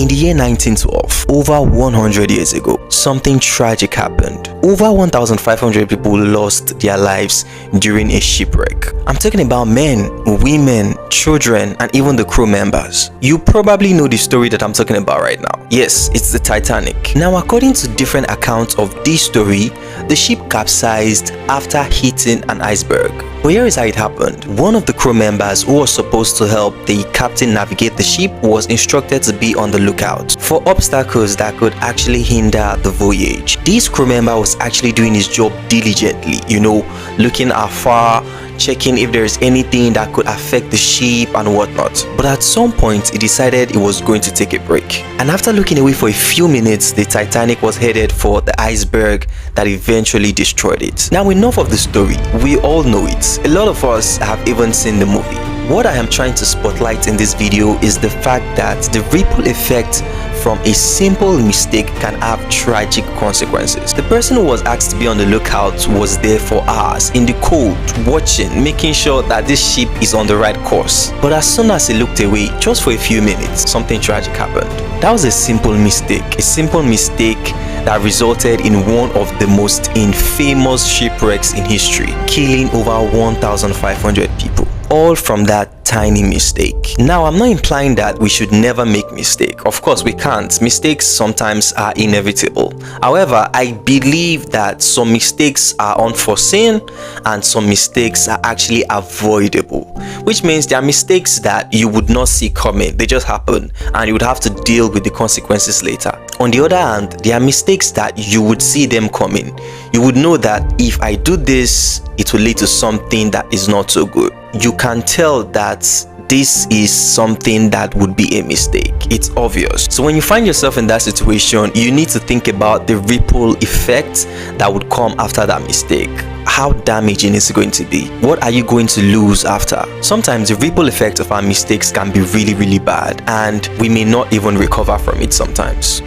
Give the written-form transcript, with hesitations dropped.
In the year 1912, over 100 years ago, something tragic happened. Over 1,500 people lost their lives during a shipwreck. I'm talking about men, women, children, and even the crew members. You probably know the story that I'm talking about right now. Yes, it's the Titanic. Now, according to different accounts of this story, the ship capsized after hitting an iceberg. But here is how it happened. One of the crew members who was supposed to help the captain navigate the ship was instructed to be on the lookout for obstacles that could actually hinder the voyage. This crew member was actually doing his job diligently, looking afar, checking if there is anything that could affect the ship and whatnot. But at some point, he decided he was going to take a break. And after looking away for a few minutes, the Titanic was headed for the iceberg that eventually destroyed it. Now, enough of the story. We all know it. A lot of us have even seen the movie. What I am trying to spotlight in this video is the fact that the ripple effect from a simple mistake can have tragic consequences. The person who was asked to be on the lookout was there for hours in the cold, watching, making sure that this ship is on the right course. But as soon as he looked away, just for a few minutes, something tragic happened. That was a simple mistake that resulted in one of the most infamous shipwrecks in history, killing over 1,500 people. All from that tiny mistake. Now, I'm not implying that we should never make mistakes. Of course, we can't. Mistakes sometimes are inevitable. However, I believe that some mistakes are unforeseen and some mistakes are actually avoidable, which means there are mistakes that you would not see coming. They just happen and you would have to deal with the consequences later. On the other hand, there are mistakes that you would see them coming. You would know that if I do this, it will lead to something that is not so good. You can tell that this is something that would be a mistake. It's obvious. So when you find yourself in that situation, you need to think about the ripple effect that would come after that mistake. How damaging is it going to be? What are you going to lose after? Sometimes the ripple effect of our mistakes can be really, really bad, and we may not even recover from it sometimes.